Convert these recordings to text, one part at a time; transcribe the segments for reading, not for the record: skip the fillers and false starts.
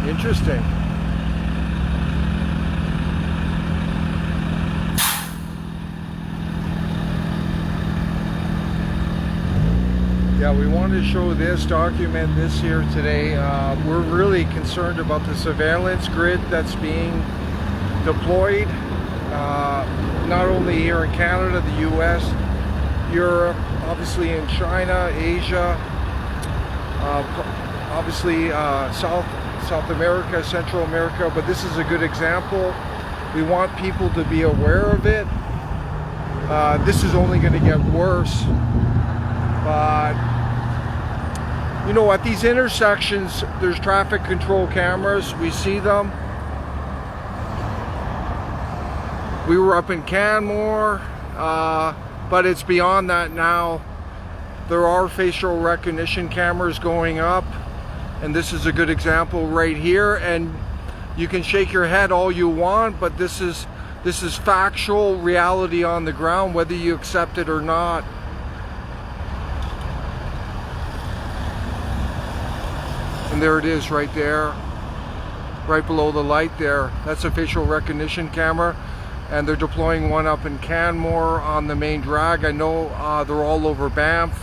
Interesting. Yeah, we wanted to show this, document this here today. We're really concerned about the surveillance grid that's being deployed, not only here in Canada, the US, Europe, obviously in China, Asia, obviously South America, Central America, but this is a good example. We want people to be aware of it. This is only going to get worse. But you know, at these intersections, there's traffic control cameras. We see them. We were up in Canmore, but it's beyond that now. There are facial recognition cameras going up, and this is a good example right here. And you can shake your head all you want, but this is factual reality on the ground, whether you accept it or not. And there it is right there, right below the light there. That's a facial recognition camera, and they're deploying one up in Canmore on the main drag. I know they're all over Banff,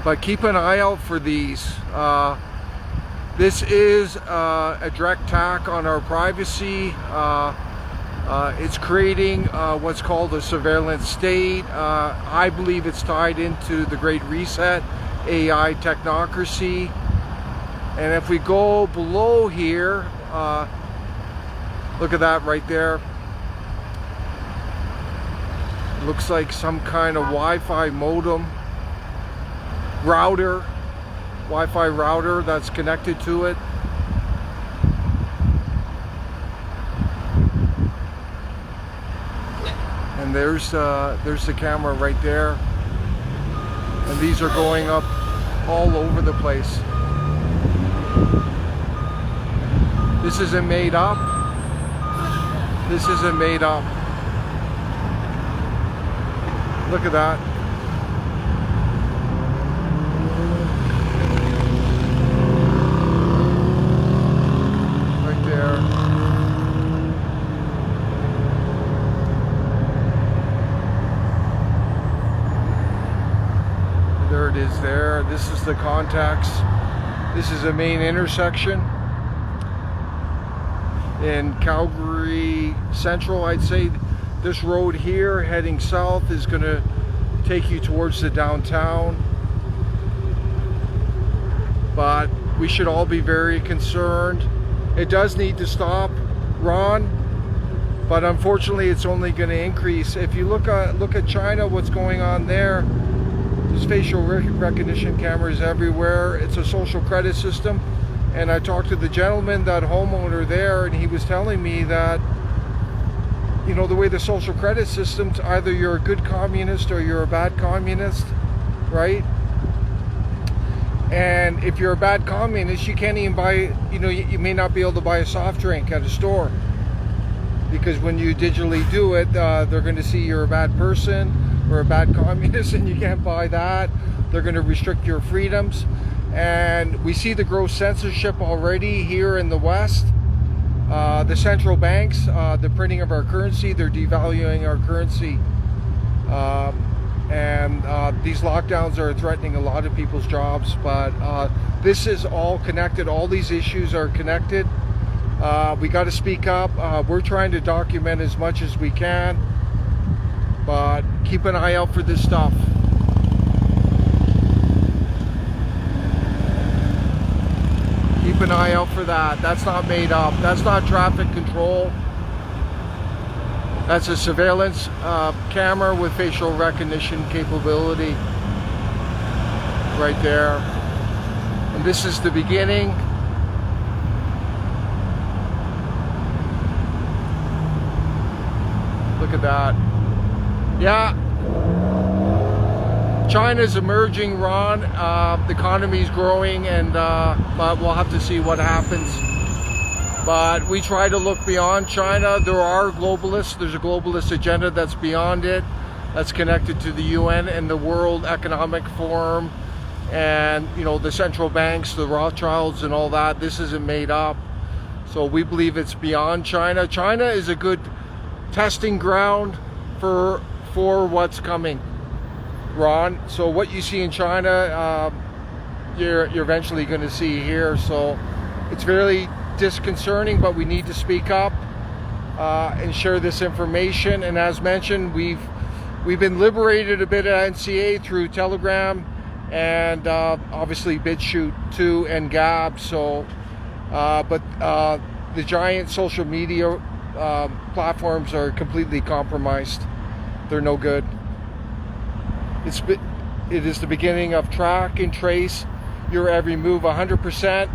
but keep an eye out for these. This is a direct attack on our privacy. It's creating what's called a surveillance state. I believe it's tied into the Great Reset, AI technocracy. And if we go below here, look at that right there. It looks like some kind of Wi-Fi modem router, Wi-Fi router that's connected to it. And there's the camera right there. And these are going up all over the place. This isn't made up. This isn't made up. Look at that. Right there. There it is there. This is the context. This is the main intersection in Calgary Central. I'd say this road here heading south is going to take you towards the downtown, but we should all be very concerned. It does need to stop, Ron, but unfortunately it's only going to increase. If you look at China, what's going on there, there's facial recognition cameras everywhere. It's a social credit system. And I talked to the gentleman, that homeowner there, and he was telling me that, you know, the way the social credit system's, either you're a good communist or you're a bad communist, right? And if you're a bad communist, you can't even buy, you know, you may not be able to buy a soft drink at a store, because when you digitally do it, they're going to see you're a bad person or a bad communist, and you can't buy that. They're going to restrict your freedoms. And we see the gross censorship already here in the West. The central banks, the printing of our currency, they're devaluing our currency. And these lockdowns are threatening a lot of people's jobs, but this is all connected. All these issues are connected. We got to speak up. We're trying to document as much as we can, but keep an eye out for this stuff. Keep an eye out for that. That's not made up. That's not traffic control. That's a surveillance camera with facial recognition capability right there. And this is the beginning. Look at that. Yeah. China's emerging, Ron. The economy's growing, and but we'll have to see what happens. But we try to look beyond China. There are globalists. There's a globalist agenda that's beyond it, that's connected to the UN and the World Economic Forum, and you know, the central banks, the Rothschilds and all that. This isn't made up. So we believe it's beyond China. China is a good testing ground for what's coming, Ron. So what you see in China, you're eventually going to see here. So it's very disconcerting, but we need to speak up and share this information. And as mentioned, we've been liberated a bit at NCA through Telegram and obviously BitChute too, and Gab. So but the giant social media platforms are completely compromised. They're no good. It is the beginning of track and trace your every move 100%.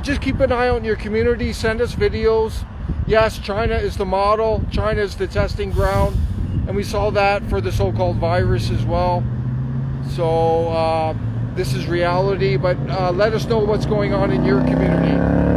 Just keep an eye on your community. Send us videos. Yes, China is the model. China is the testing ground. And we saw that for the so-called virus as well. So this is reality. But let us know what's going on in your community.